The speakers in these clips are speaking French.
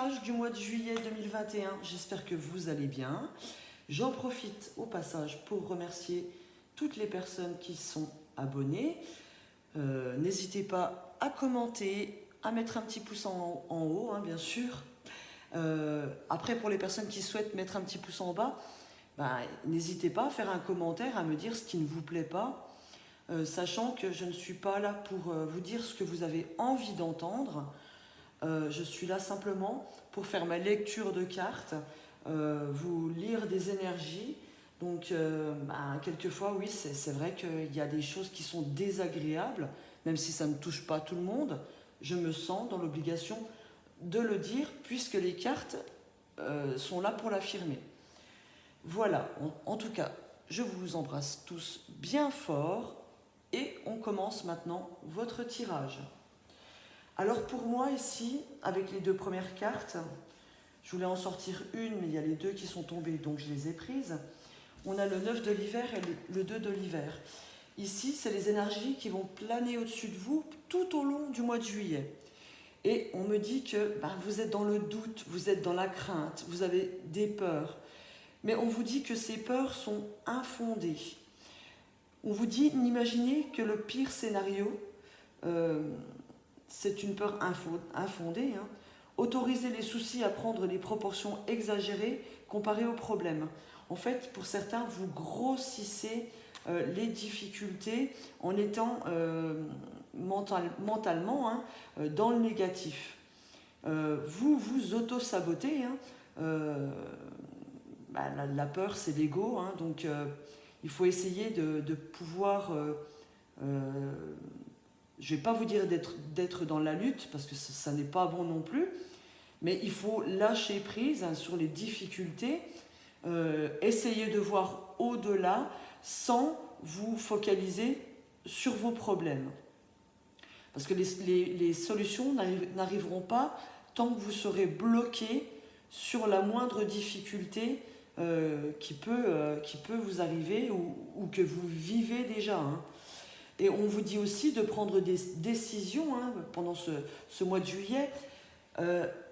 tirage du mois de juillet 2021. J'espère que vous allez bien. J'en profite au passage pour remercier toutes les personnes qui sont abonnées. N'hésitez pas à commenter, à mettre un petit pouce en haut, hein, bien sûr. Après, pour les personnes qui souhaitent mettre un petit pouce en bas, n'hésitez pas à faire un commentaire, à me dire ce qui ne vous plaît pas, sachant que je ne suis pas là pour vous dire ce que vous avez envie d'entendre. Je suis là simplement pour faire ma lecture de cartes, vous lire des énergies. Donc, quelquefois, oui, c'est vrai qu'il y a des choses qui sont désagréables, même si ça ne touche pas tout le monde. Je me sens dans l'obligation de le dire, puisque les cartes sont là pour l'affirmer. Voilà, en tout cas, je vous embrasse tous bien fort et on commence maintenant votre tirage. Alors pour moi ici, avec les deux premières cartes, je voulais en sortir une, mais il y a les deux qui sont tombées, donc je les ai prises. On a le 9 de l'hiver et le 2 de l'hiver. Ici, c'est les énergies qui vont planer au-dessus de vous tout au long du mois de juillet. Et on me dit que vous êtes dans le doute, vous êtes dans la crainte, vous avez des peurs. Mais on vous dit que ces peurs sont infondées. On vous dit, n'imaginez que le pire scénario, c'est une peur infondée. Hein. Autorisez les soucis à prendre des proportions exagérées comparées aux problèmes. En fait, pour certains, vous grossissez les difficultés en étant mentalement dans le négatif. Vous vous auto-sabotez. Hein. La peur, c'est l'ego. Hein, donc, il faut essayer de pouvoir... je ne vais pas vous dire d'être dans la lutte, parce que ça n'est pas bon non plus, mais il faut lâcher prise sur les difficultés, essayer de voir au-delà sans vous focaliser sur vos problèmes. Parce que les solutions n'arriveront pas tant que vous serez bloqué sur la moindre difficulté qui peut vous arriver ou que vous vivez déjà. Hein. Et on vous dit aussi de prendre des décisions pendant ce mois de juillet,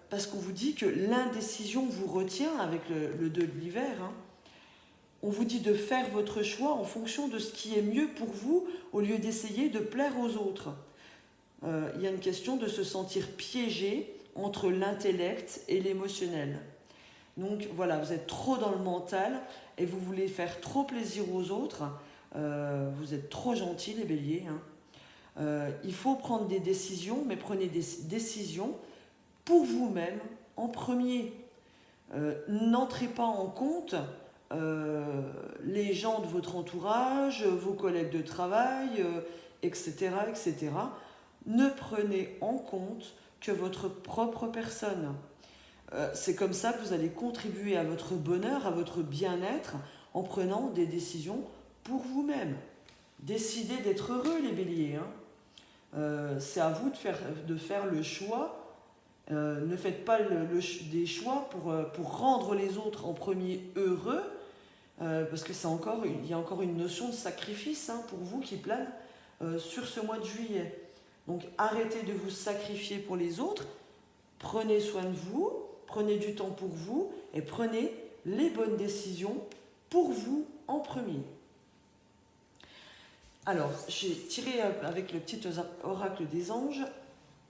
parce qu'on vous dit que l'indécision vous retient avec le 2 de l'hiver. Hein. On vous dit de faire votre choix en fonction de ce qui est mieux pour vous, au lieu d'essayer de plaire aux autres. Il y a une question de se sentir piégé entre l'intellect et l'émotionnel. Donc voilà, vous êtes trop dans le mental et vous voulez faire trop plaisir aux autres. Vous êtes trop gentils les béliers. Hein. Il faut prendre des décisions, mais prenez des décisions pour vous-même en premier. N'entrez pas en compte les gens de votre entourage, vos collègues de travail, etc., etc. Ne prenez en compte que votre propre personne. C'est comme ça que vous allez contribuer à votre bonheur, à votre bien-être, en prenant des décisions pour vous-même. Décidez d'être heureux, les béliers. Hein. C'est à vous de faire le choix. Ne faites pas des choix pour rendre les autres en premier heureux, parce que il y a encore une notion de sacrifice pour vous qui plane sur ce mois de juillet. Donc arrêtez de vous sacrifier pour les autres, prenez soin de vous, prenez du temps pour vous et prenez les bonnes décisions pour vous en premier. Alors, j'ai tiré avec le petit oracle des anges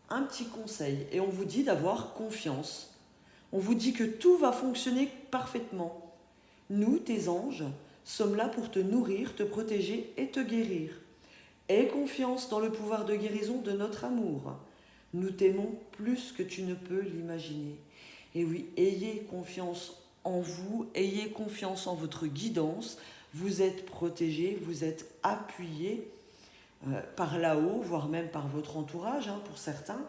un petit conseil et on vous dit d'avoir confiance. On vous dit que tout va fonctionner parfaitement. Nous, tes anges, sommes là pour te nourrir, te protéger et te guérir. Aie confiance dans le pouvoir de guérison de notre amour. Nous t'aimons plus que tu ne peux l'imaginer. Et oui, ayez confiance en vous, ayez confiance en votre guidance. Vous êtes protégé, vous êtes appuyé par là-haut, voire même par votre entourage pour certains.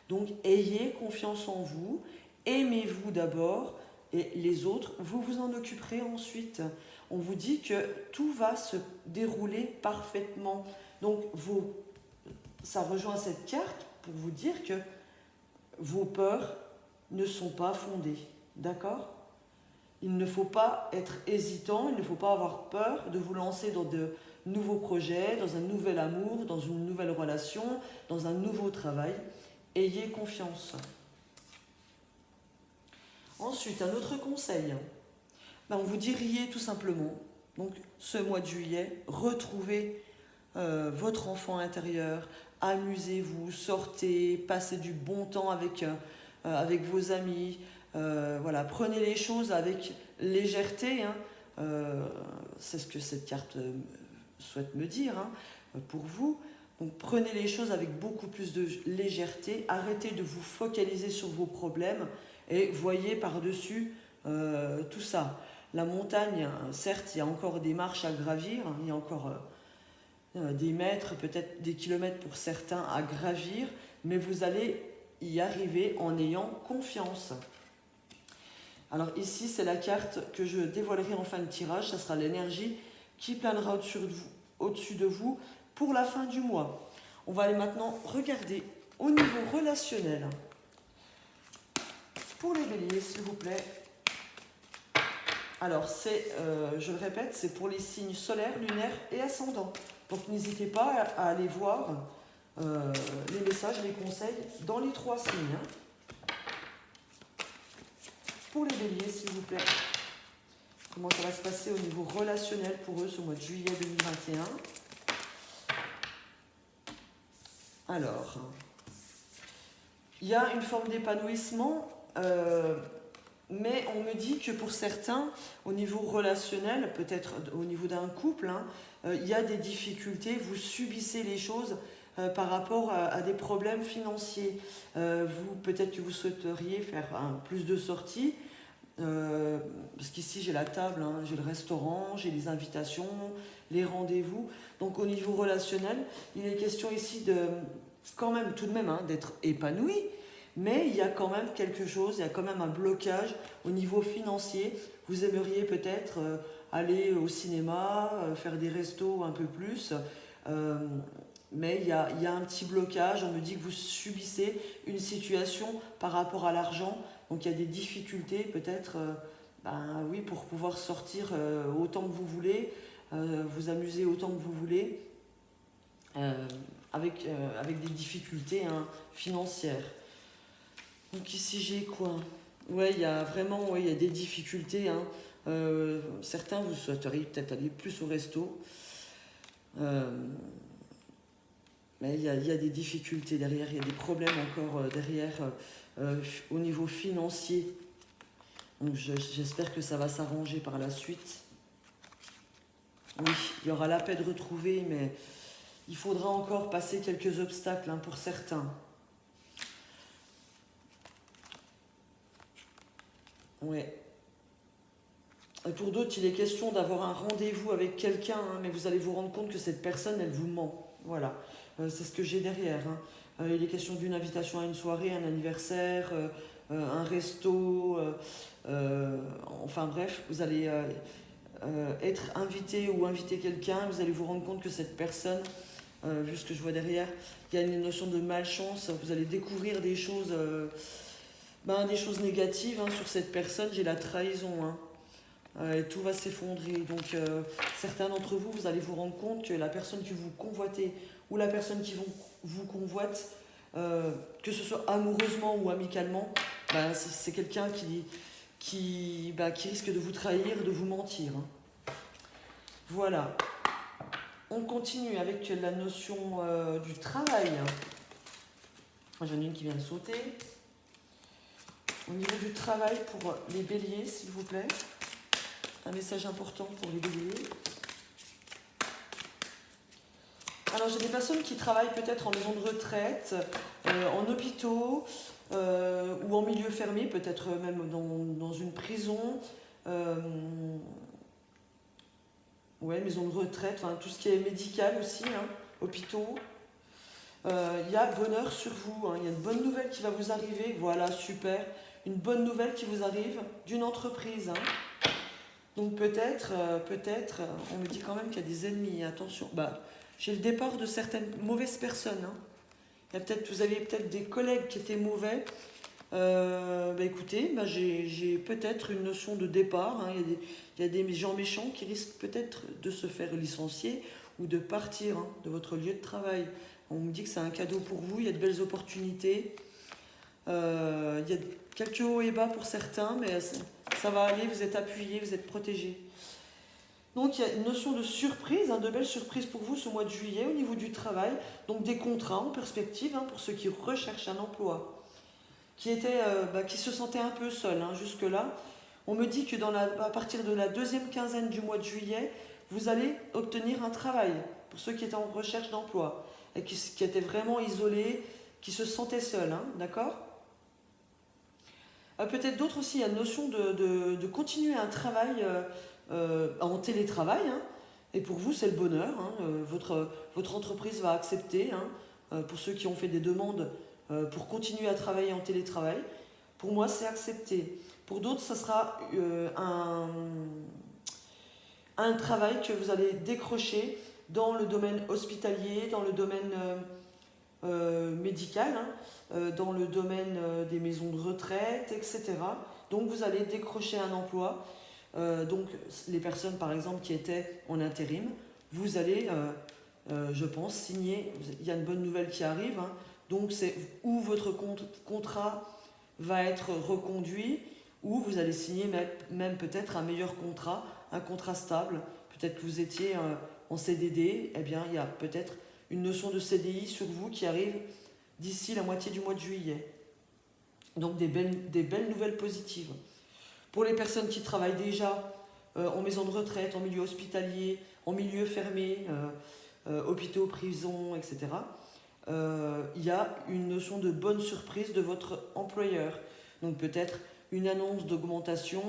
Donc ayez confiance en vous, aimez-vous d'abord et les autres, vous vous en occuperez ensuite. On vous dit que tout va se dérouler parfaitement. Donc ça rejoint cette carte pour vous dire que vos peurs ne sont pas fondées. D'accord ? Il ne faut pas être hésitant, il ne faut pas avoir peur de vous lancer dans de nouveaux projets, dans un nouvel amour, dans une nouvelle relation, dans un nouveau travail. Ayez confiance. Ensuite, un autre conseil. On vous dirait tout simplement, donc ce mois de juillet, retrouvez votre enfant intérieur, amusez-vous, sortez, passez du bon temps avec vos amis, voilà, prenez les choses avec légèreté, hein. C'est ce que cette carte souhaite me dire, hein, pour vous. Donc prenez les choses avec beaucoup plus de légèreté, arrêtez de vous focaliser sur vos problèmes et voyez par-dessus tout ça. La montagne, certes, il y a encore des marches à gravir, il y a encore des mètres, peut-être des kilomètres pour certains à gravir, mais vous allez y arriver en ayant confiance. Alors ici, c'est la carte que je dévoilerai en fin de tirage, ça sera l'énergie qui planera au-dessus de vous pour la fin du mois. On va aller maintenant regarder au niveau relationnel. Pour les béliers, s'il vous plaît. Alors, je le répète, c'est pour les signes solaires, lunaires et ascendants. Donc, n'hésitez pas à aller voir les messages, les conseils dans les 3 signes. Hein. Pour les béliers, s'il vous plaît. Comment ça va se passer au niveau relationnel pour eux ce mois de juillet 2021. Alors, il y a une forme d'épanouissement, mais on me dit que pour certains, au niveau relationnel, peut-être au niveau d'un couple, hein, il y a des difficultés, vous subissez les choses par rapport à des problèmes financiers. Peut-être que vous souhaiteriez faire plus de sorties, parce qu'ici j'ai la table, hein, j'ai le restaurant, j'ai les invitations, les rendez-vous. Donc au niveau relationnel, il est question ici tout de même hein, d'être épanoui, mais il y a quand même quelque chose, il y a quand même un blocage au niveau financier. Vous aimeriez peut-être aller au cinéma, faire des restos un peu plus, mais il y a un petit blocage. On me dit que vous subissez une situation par rapport à l'argent, donc il y a des difficultés peut-être oui, pour pouvoir sortir autant que vous voulez, vous amuser autant que vous voulez, avec des difficultés hein, financières. Donc ici j'ai quoi? Ouais, il y a vraiment il y a des difficultés. Hein. Certains vous souhaiteriez peut-être aller plus au resto. Mais il y a des difficultés derrière, il y a des problèmes encore derrière au niveau financier. Donc j'espère que ça va s'arranger par la suite. Oui, il y aura la paix de retrouver, mais il faudra encore passer quelques obstacles hein, pour certains. Ouais. Et pour d'autres, il est question d'avoir un rendez-vous avec quelqu'un, hein, mais vous allez vous rendre compte que cette personne, elle vous ment. Voilà, c'est ce que j'ai derrière. Hein. Il est question d'une invitation à une soirée, un anniversaire, un resto, enfin bref, vous allez être invité ou inviter quelqu'un, vous allez vous rendre compte que cette personne, vu ce que je vois derrière, il y a une notion de malchance, vous allez découvrir des choses négatives hein, sur cette personne, j'ai la trahison. Hein. Et tout va s'effondrer. Donc certains d'entre vous, vous allez vous rendre compte que la personne que vous convoitez ou la personne qui vous convoite, que ce soit amoureusement ou amicalement, c'est quelqu'un qui risque de vous trahir, de vous mentir. Hein. Voilà. On continue avec la notion du travail. J'en ai une qui vient de sauter. Au niveau du travail pour les béliers, s'il vous plaît. Un message important pour les béliers. Alors j'ai des personnes qui travaillent peut-être en maison de retraite, en hôpitaux ou en milieu fermé, peut-être même dans une prison. Maison de retraite, enfin tout ce qui est médical aussi, hein, hôpitaux. Il y a bonheur sur vous, hein, il y a une bonne nouvelle qui va vous arriver, voilà, super. Une bonne nouvelle qui vous arrive d'une entreprise. Hein. Donc peut-être, on me dit quand même qu'il y a des ennemis, attention. J'ai le départ de certaines mauvaises personnes. Hein. Vous avez peut-être des collègues qui étaient mauvais. Écoutez, j'ai peut-être une notion de départ. Hein. Il y a des gens méchants qui risquent peut-être de se faire licencier ou de partir hein, de votre lieu de travail. On me dit que c'est un cadeau pour vous, il y a de belles opportunités. Il y a quelques hauts et bas pour certains, mais ça va aller, vous êtes appuyés, vous êtes protégés. Donc il y a une notion de surprise, de belles surprises pour vous ce mois de juillet au niveau du travail. Donc des contrats en perspective pour ceux qui recherchent un emploi, qui se sentaient un peu seuls jusque-là. On me dit que à partir de la deuxième quinzaine du mois de juillet, vous allez obtenir un travail pour ceux qui étaient en recherche d'emploi et qui étaient vraiment isolés, qui se sentaient seuls, d'accord ? Peut-être d'autres aussi, il y a une notion de continuer un travail en télétravail. Et pour vous, c'est le bonheur. Votre entreprise va accepter, pour ceux qui ont fait des demandes pour continuer à travailler en télétravail. Pour moi, c'est accepté. Pour d'autres, ça sera un travail que vous allez décrocher dans le domaine hospitalier, dans le domaine médical, dans le domaine des maisons de retraite, etc. Donc vous allez décrocher un emploi. Donc les personnes par exemple qui étaient en intérim, vous allez, je pense, signer. Il y a une bonne nouvelle qui arrive. Donc c'est où votre contrat va être reconduit, ou vous allez signer même peut-être un meilleur contrat, un contrat stable. Peut-être que vous étiez en CDD, eh bien il y a peut-être une notion de CDI sur vous qui arrive d'ici la moitié du mois de juillet. Donc des belles nouvelles positives. Pour les personnes qui travaillent déjà en maison de retraite, en milieu hospitalier, en milieu fermé, hôpitaux, prisons, etc., il y a une notion de bonne surprise de votre employeur. Donc peut-être une annonce d'augmentation,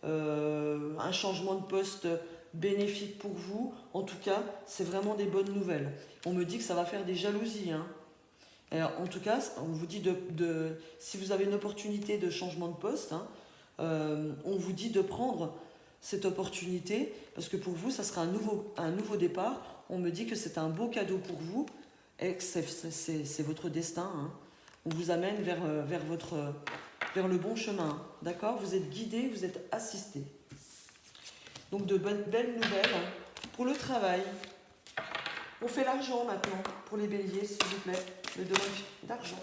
un changement de poste bénéfique pour vous. En tout cas, c'est vraiment des bonnes nouvelles. On me dit que ça va faire des jalousies. Alors, en tout cas, on vous dit si vous avez une opportunité de changement de poste, on vous dit de prendre cette opportunité parce que pour vous, ça sera un nouveau départ. On me dit que c'est un beau cadeau pour vous et que c'est votre destin. On vous amène vers le bon chemin. D'accord ? Vous êtes guidé, vous êtes assisté. Donc de belles nouvelles pour le travail. On fait l'argent maintenant pour les béliers, s'il vous plaît. Le domaine d'argent.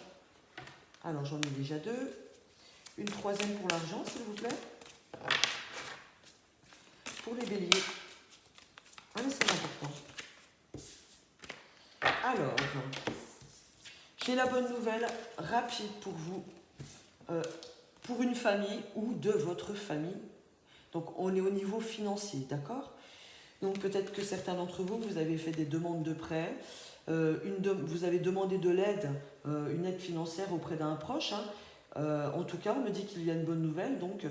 Alors j'en ai déjà deux. Une troisième pour l'argent, s'il vous plaît. Pour les béliers. Mais c'est important. Alors, j'ai la bonne nouvelle rapide pour vous. Pour une famille ou de votre famille. Donc on est au niveau financier, d'accord ? Donc peut-être que certains d'entre vous, vous avez fait des demandes de prêt, vous avez demandé de l'aide, une aide financière auprès d'un proche. En tout cas, on me dit qu'il y a une bonne nouvelle, donc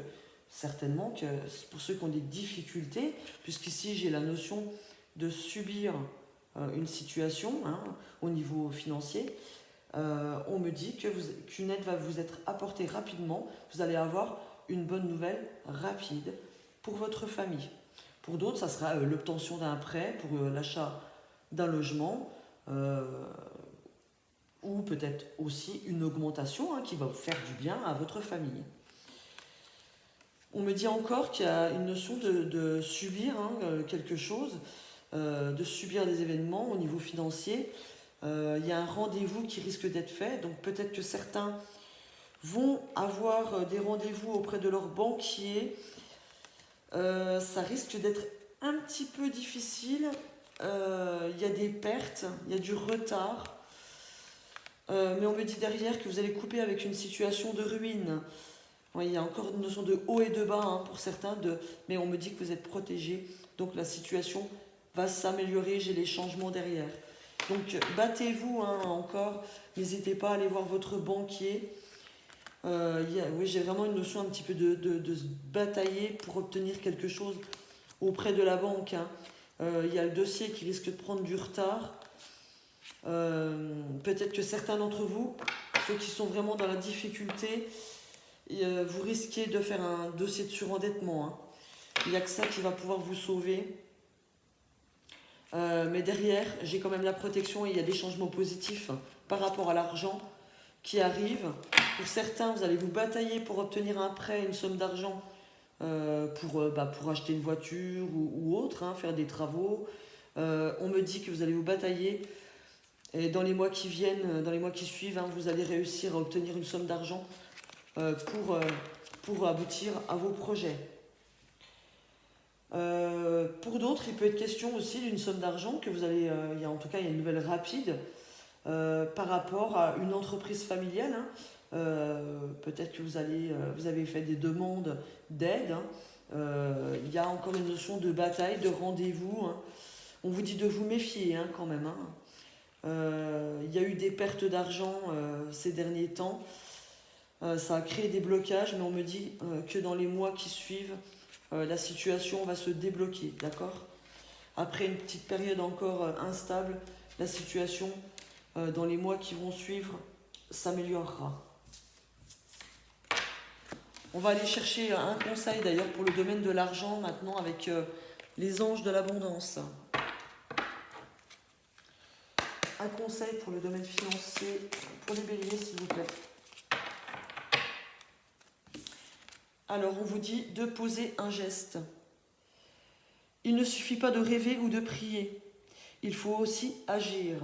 certainement que pour ceux qui ont des difficultés, puisqu'ici j'ai la notion de subir une situation au niveau financier, on me dit qu'une aide va vous être apportée rapidement, vous allez avoir une bonne nouvelle rapide pour votre famille. Pour d'autres, ça sera l'obtention d'un prêt pour l'achat d'un logement, ou peut-être aussi une augmentation qui va vous faire du bien à votre famille. On me dit encore qu'il y a une notion de subir quelque chose, de subir des événements au niveau financier. Il y a un rendez-vous qui risque d'être fait, donc peut-être que certains vont avoir des rendez-vous auprès de leur banquier. Ça risque d'être un petit peu difficile. Il y a des pertes, il y a du retard. Mais on me dit derrière que vous allez couper avec une situation de ruine. Ouais, il y a encore une notion de haut et de bas pour certains, mais on me dit que vous êtes protégés. Donc la situation va s'améliorer, j'ai les changements derrière. Donc battez-vous encore, n'hésitez pas à aller voir votre banquier. Oui, j'ai vraiment une notion un petit peu de se batailler pour obtenir quelque chose auprès de la banque. Il y a le dossier qui risque de prendre du retard. Peut-être que certains d'entre vous, ceux qui sont vraiment dans la difficulté, vous risquez de faire un dossier de surendettement. Il n'y a que ça qui va pouvoir vous sauver. Mais derrière, j'ai quand même la protection et il y a des changements positifs par rapport à l'argent qui arrive. Pour certains, vous allez vous batailler pour obtenir un prêt, une somme d'argent pour acheter une voiture ou autre, faire des travaux. On me dit que vous allez vous batailler Et dans les mois qui viennent, dans les mois qui suivent, hein, vous allez réussir à obtenir une somme d'argent pour aboutir à vos projets. Pour d'autres, il peut être question aussi d'une somme d'argent que vous allez, en tout cas, il y a une nouvelle rapide par rapport à une entreprise familiale. Hein. Peut-être que vous avez fait des demandes d'aide. Hein. Il y a encore une notion de bataille, de rendez-vous. Hein. On vous dit de vous méfier hein, quand même. Hein. Il y a eu des pertes d'argent ces derniers temps. Ça a créé des blocages, mais on me dit que dans les mois qui suivent, la situation va se débloquer, d'accord? Après une petite période encore instable, la situation dans les mois qui vont suivre s'améliorera. On va aller chercher un conseil d'ailleurs pour le domaine de l'argent maintenant avec les anges de l'abondance. Un conseil pour le domaine financier pour les béliers s'il vous plaît. Alors on vous dit de poser un geste. Il ne suffit pas de rêver ou de prier. Il faut aussi agir.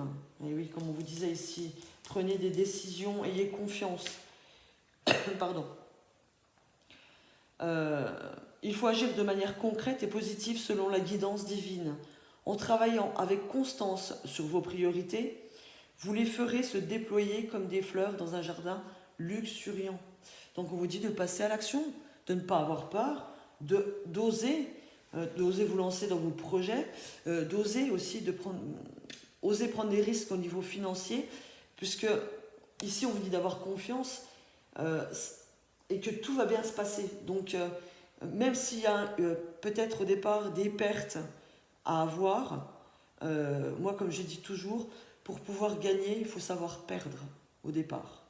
Et oui, comme on vous disait ici, prenez des décisions, ayez confiance. Pardon. Il faut agir de manière concrète et positive selon la guidance divine. En travaillant avec constance sur vos priorités, vous les ferez se déployer comme des fleurs dans un jardin luxuriant. Donc on vous dit de passer à l'action, de ne pas avoir peur, d'oser vous lancer dans vos projets, d'oser aussi oser prendre des risques au niveau financier, puisque ici on vous dit d'avoir confiance et que tout va bien se passer. Donc même s'il y a peut-être au départ des pertes à avoir, moi comme je dis toujours, pour pouvoir gagner, il faut savoir perdre au départ.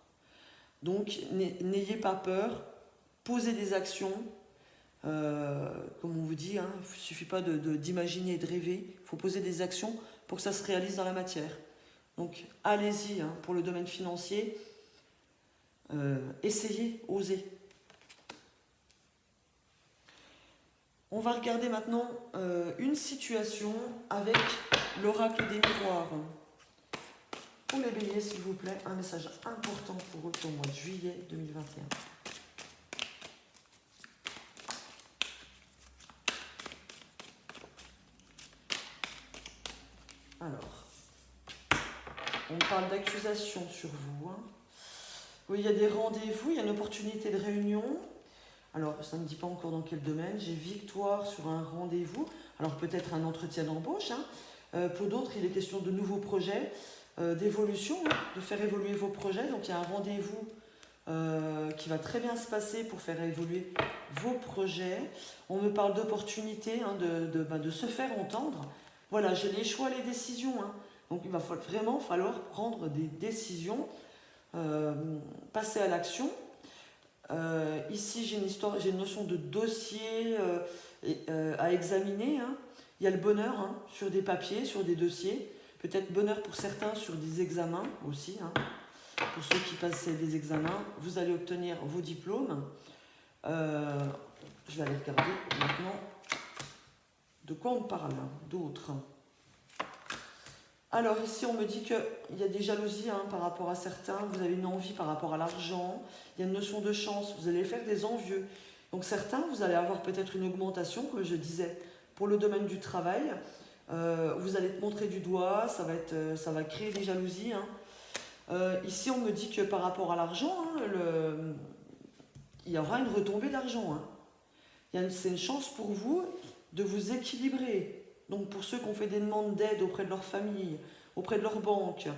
Donc n'ayez pas peur, posez des actions, comme on vous dit, hein, il ne suffit pas d'imaginer et de rêver, il faut poser des actions pour que ça se réalise dans la matière. Donc allez-y hein, pour le domaine financier, essayez, osez. On va regarder maintenant une situation avec l'oracle des miroirs. Pour les béliers, s'il vous plaît, un message important pour eux pour le mois de juillet 2021. Alors, on parle d'accusation sur vous. Hein. Oui, il y a des rendez-vous, il y a une opportunité de réunion. Alors, ça ne me dit pas encore dans quel domaine. J'ai victoire sur un rendez-vous. Alors, peut-être un entretien d'embauche. Hein. Pour d'autres, il est question de nouveaux projets, d'évolution, hein, de faire évoluer vos projets. Donc, il y a un rendez-vous qui va très bien se passer pour faire évoluer vos projets. On me parle d'opportunités, hein, de se faire entendre. Voilà, j'ai les choix, les décisions. Hein. Donc, il va vraiment falloir prendre des décisions, passer à l'action. Ici, j'ai une notion de dossier à examiner. Hein. Il y a le bonheur hein, sur des papiers, sur des dossiers. Peut-être bonheur pour certains sur des examens aussi. Hein. Pour ceux qui passent des examens, vous allez obtenir vos diplômes. Je vais aller regarder maintenant de quoi on parle, d'autres. Alors ici, on me dit qu'il y a des jalousies hein, par rapport à certains. Vous avez une envie par rapport à l'argent. Il y a une notion de chance. Vous allez faire des envieux. Donc certains, vous allez avoir peut-être une augmentation, comme je disais, pour le domaine du travail. Vous allez te montrer du doigt. Ça va créer des jalousies. Hein. Ici, on me dit que par rapport à l'argent, hein, il y aura une retombée d'argent. Hein. C'est une chance pour vous de vous équilibrer. Donc pour ceux qui ont fait des demandes d'aide auprès de leur famille, auprès de leur banque,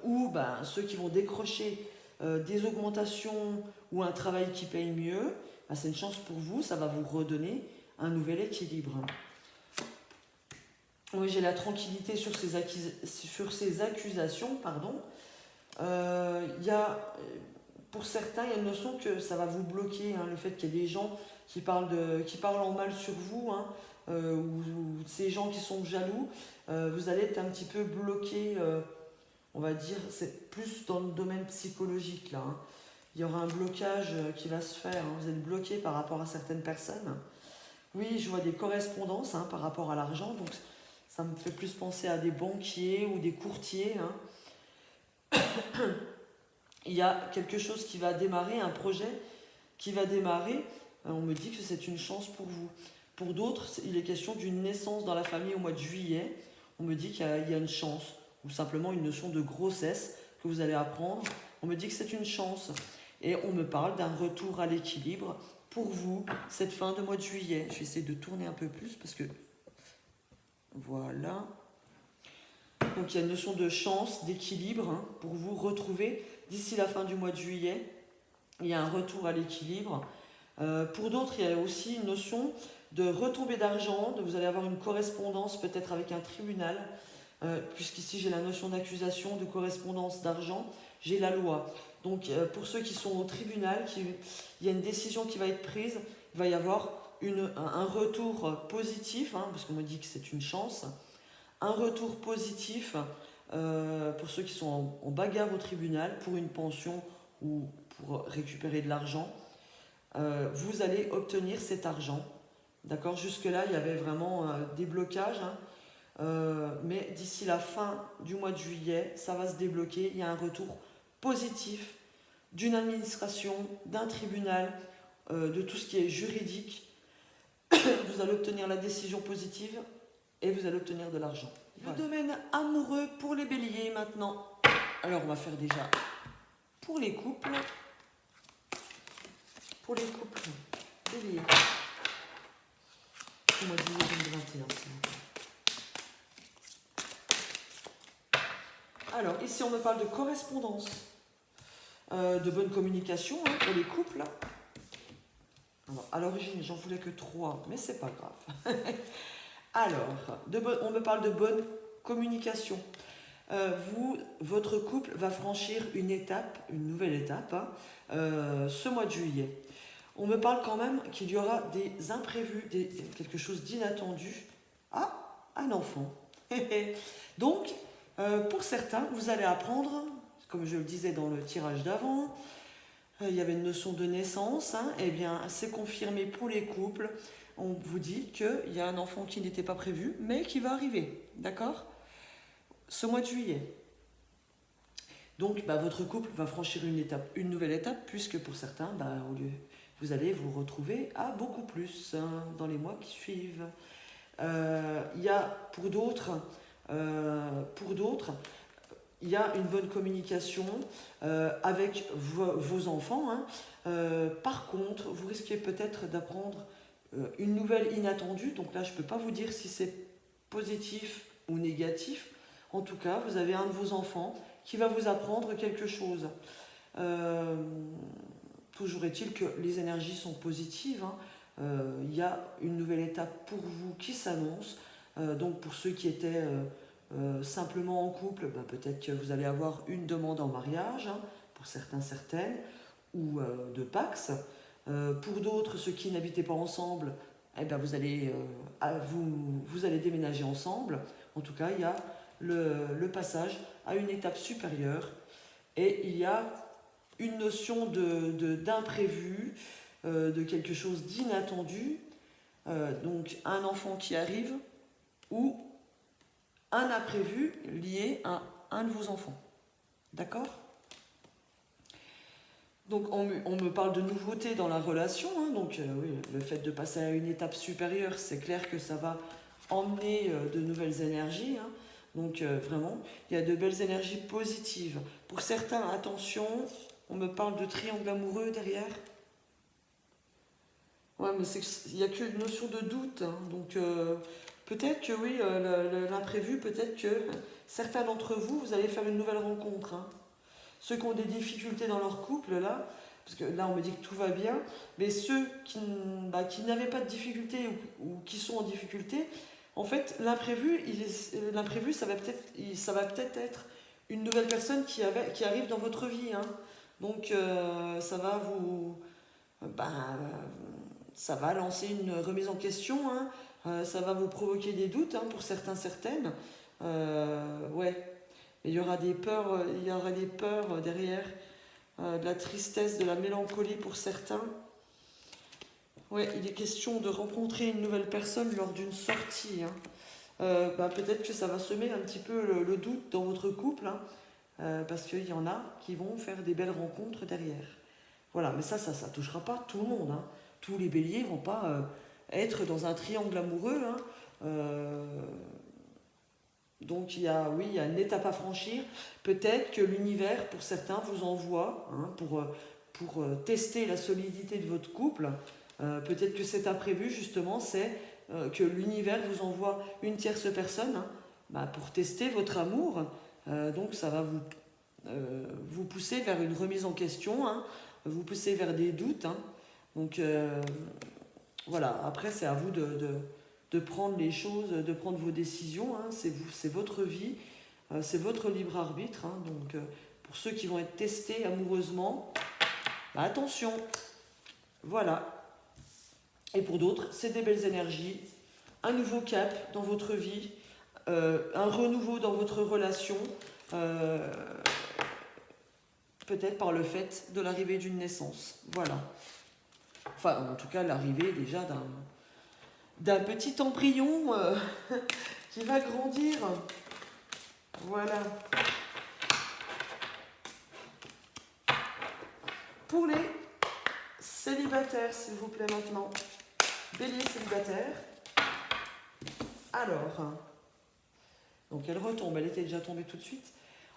ou ceux qui vont décrocher des augmentations ou un travail qui paye mieux, c'est une chance pour vous, ça va vous redonner un nouvel équilibre. Oui, j'ai la tranquillité sur ces accusations. Pardon. Pour certains, il y a une notion que ça va vous bloquer, hein, le fait qu'il y ait des gens qui parlent en mal sur vous, hein, ou ces gens qui sont jaloux, vous allez être un petit peu bloqué, on va dire, c'est plus dans le domaine psychologique là. Hein. Il y aura un blocage qui va se faire, hein, vous êtes bloqué par rapport à certaines personnes. Oui, je vois des correspondances hein, par rapport à l'argent, donc Ça me fait plus penser à des banquiers ou des courtiers. Il y a quelque chose qui va démarrer, un projet qui va démarrer. On me dit que c'est une chance pour vous. Pour d'autres, il est question d'une naissance dans la famille au mois de juillet. On me dit qu'il y a une chance, ou simplement une notion de grossesse que vous allez apprendre. On me dit que c'est une chance. Et on me parle d'un retour à l'équilibre pour vous, cette fin de mois de juillet. Je vais essayer de tourner un peu plus parce que... Voilà. Donc il y a une notion de chance, d'équilibre pour vous retrouver d'ici la fin du mois de juillet. Il y a un retour à l'équilibre. Pour d'autres, il y a aussi une notion de retombée d'argent. Vous allez avoir une correspondance peut-être avec un tribunal. Puisqu'ici j'ai la notion d'accusation, de correspondance d'argent. J'ai la loi. Donc pour ceux qui sont au tribunal, il y a une décision qui va être prise. Il va y avoir un retour positif, parce qu'on me dit que c'est une chance. Un retour positif pour ceux qui sont en bagarre au tribunal, pour une pension ou pour récupérer de l'argent. Vous allez obtenir cet argent. D'accord ? Jusque-là, il y avait vraiment des blocages. Mais d'ici la fin du mois de juillet, ça va se débloquer. Il y a un retour positif d'une administration, d'un tribunal, de tout ce qui est juridique. Vous allez obtenir la décision positive et vous allez obtenir de l'argent. Voilà. Le domaine amoureux pour les béliers maintenant. Alors on va faire déjà pour les couples. Pour les couples béliers. Au mois de juillet 2021. Alors ici on me parle de correspondance, de bonne communication pour les couples. Alors, à l'origine, j'en voulais que 3, mais c'est pas grave. Alors, on me parle de bonne communication. Votre couple va franchir une nouvelle étape, ce mois de juillet. On me parle quand même qu'il y aura des imprévus, quelque chose d'inattendu. Ah, un enfant. Donc, pour certains, vous allez apprendre, comme je le disais dans le tirage d'avant, il y avait une notion de naissance, eh bien c'est confirmé pour les couples. On vous dit qu'il y a un enfant qui n'était pas prévu, mais qui va arriver, d'accord ? Ce mois de juillet. Donc votre couple va franchir une nouvelle étape, puisque pour certains, vous allez vous retrouver à beaucoup plus dans les mois qui suivent. Il y a pour d'autres, il y a une bonne communication avec vos enfants. Par contre, vous risquez peut-être d'apprendre une nouvelle inattendue. Donc là, je ne peux pas vous dire si c'est positif ou négatif. En tout cas, vous avez un de vos enfants qui va vous apprendre quelque chose. Toujours est-il que les énergies sont positives. Il y a une nouvelle étape pour vous qui s'annonce. Donc pour ceux qui étaient... simplement en couple, peut-être que vous allez avoir une demande en mariage, pour certains, certaines, ou de Pax. Pour d'autres, ceux qui n'habitaient pas ensemble, vous allez déménager ensemble. En tout cas, il y a le passage à une étape supérieure et il y a une notion d'imprévu, de quelque chose d'inattendu. Donc un enfant qui arrive ou un imprévu lié à un de vos enfants. D'accord ? Donc on me parle de nouveautés dans la relation. Oui, le fait de passer à une étape supérieure, c'est clair que ça va emmener de nouvelles énergies. Donc vraiment, il y a de belles énergies positives. Pour certains, attention, on me parle de triangle amoureux derrière. Ouais, mais il n'y a qu'une notion de doute. Donc... peut-être que oui, l'imprévu, peut-être que certains d'entre vous, vous allez faire une nouvelle rencontre. Ceux qui ont des difficultés dans leur couple, là, parce que là on me dit que tout va bien, mais ceux qui n'avaient pas de difficultés ou qui sont en difficulté, en fait, l'imprévu, ça va peut-être être une nouvelle personne qui arrive dans votre vie. Donc ça va ça va lancer une remise en question. Ça va vous provoquer des doutes pour certains, certaines. Ouais. Mais il y aura des peurs derrière, de la tristesse, de la mélancolie pour certains. Ouais, il est question de rencontrer une nouvelle personne lors d'une sortie. peut-être que ça va semer un petit peu le doute dans votre couple, hein, parce qu'il y en a qui vont faire des belles rencontres derrière. Voilà, mais ça touchera pas tout le monde, hein. Tous les béliers vont pas être dans un triangle amoureux, hein. Euh, donc oui, il y a une étape à franchir. Peut-être que l'univers, pour certains, vous envoie, hein, pour tester la solidité de votre couple. Peut-être que cet imprévu, justement, c'est que l'univers vous envoie une tierce personne, hein, pour tester votre amour. Donc ça va vous pousser vers une remise en question, hein, vous pousser vers des doutes, hein. Donc voilà, après c'est à vous de prendre les choses, de prendre vos décisions, hein. C'est votre vie, c'est votre libre arbitre, hein. Donc pour ceux qui vont être testés amoureusement, attention, voilà. Et pour d'autres, c'est des belles énergies, un nouveau cap dans votre vie, un renouveau dans votre relation, peut-être par le fait de l'arrivée d'une naissance. Voilà. Enfin, en tout cas, l'arrivée déjà d'un petit embryon qui va grandir. Voilà. Pour les célibataires, s'il vous plaît, maintenant. Bélier célibataire. Alors, donc elle retombe, elle était déjà tombée tout de suite.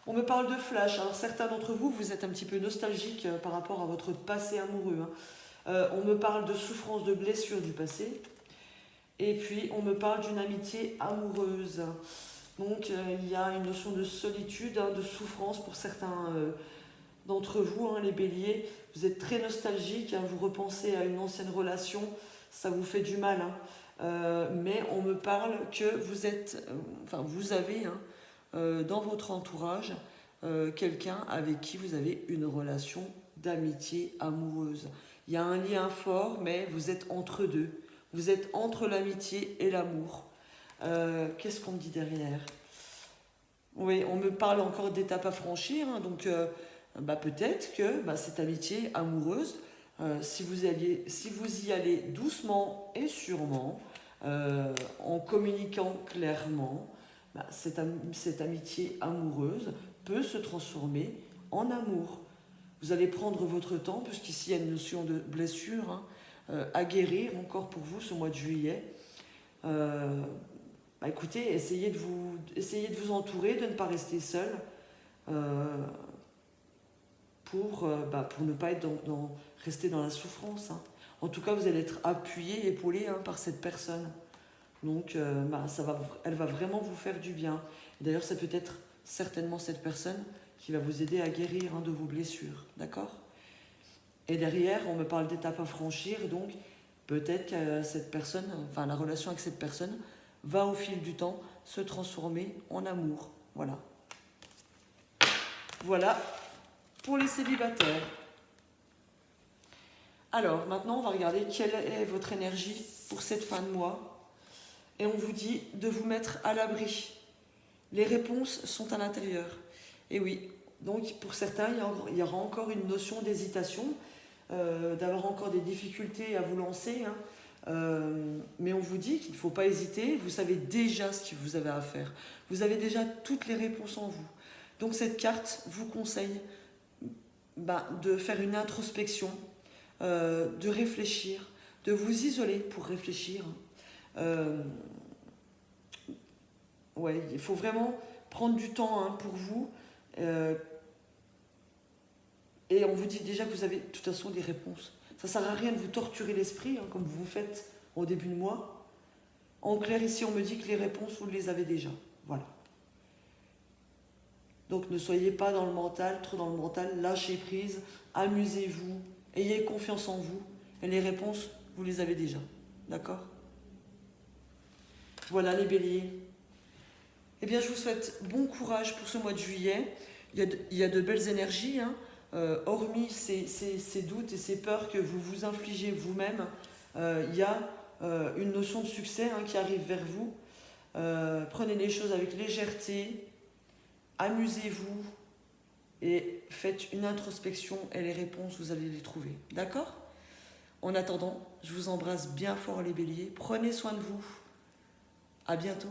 On me parle de flash. Alors certains d'entre vous, vous êtes un petit peu nostalgiques par rapport à votre passé amoureux, hein. On me parle de souffrance, de blessures du passé. Et puis on me parle d'une amitié amoureuse. Donc il y a une notion de solitude, hein, de souffrance pour certains d'entre vous, hein, les béliers. Vous êtes très nostalgiques, hein, vous repensez à une ancienne relation, ça vous fait du mal, hein. Mais on me parle que vous avez, hein, dans votre entourage quelqu'un avec qui vous avez une relation d'amitié amoureuse. Il y a un lien fort, mais vous êtes entre deux. Vous êtes entre l'amitié et l'amour. Qu'est-ce qu'on me dit derrière? Oui, on me parle encore d'étapes à franchir, hein, donc peut-être que cette amitié amoureuse, si vous y allez doucement et sûrement, en communiquant clairement, cette amitié amoureuse peut se transformer en amour. Vous allez prendre votre temps, puisqu'ici il y a une notion de blessure, hein, à guérir encore pour vous ce mois de juillet. Écoutez, essayez de vous entourer, de ne pas rester seul, pour ne pas être rester dans la souffrance, hein. En tout cas, vous allez être appuyé, épaulé, hein, par cette personne. Donc, elle va vraiment vous faire du bien. D'ailleurs, ça peut être certainement cette personne qui va vous aider à guérir, hein, de vos blessures. D'accord? Et derrière, on me parle d'étapes à franchir, donc peut-être que cette personne, enfin la relation avec cette personne, va au fil du temps se transformer en amour. Voilà. Voilà pour les célibataires. Alors, maintenant, on va regarder quelle est votre énergie pour cette fin de mois. Et on vous dit de vous mettre à l'abri. Les réponses sont à l'intérieur. Et oui, donc pour certains, il y aura encore une notion d'hésitation, d'avoir encore des difficultés à vous lancer, hein. Mais on vous dit qu'il ne faut pas hésiter, vous savez déjà ce que vous avez à faire. Vous avez déjà toutes les réponses en vous. Donc cette carte vous conseille de faire une introspection, de réfléchir, de vous isoler pour réfléchir. Il faut vraiment prendre du temps, hein, pour vous. Et on vous dit déjà que vous avez de toute façon des réponses. Ça ne sert à rien de vous torturer l'esprit, hein, comme vous faites au début de mois. En clair, ici, on me dit que les réponses, vous les avez déjà. Voilà. Donc ne soyez pas dans le mental, trop dans le mental, lâchez prise, amusez-vous, ayez confiance en vous. Et les réponses, vous les avez déjà. D'accord? Voilà les béliers. Eh bien, je vous souhaite bon courage pour ce mois de juillet. Il y a de belles énergies, hein. Hormis ces doutes et ces peurs que vous vous infligez vous-même, il y a une notion de succès, hein, qui arrive vers vous. Prenez les choses avec légèreté, amusez-vous et faites une introspection et les réponses, vous allez les trouver. D'accord? En attendant, je vous embrasse bien fort les béliers. Prenez soin de vous. À bientôt.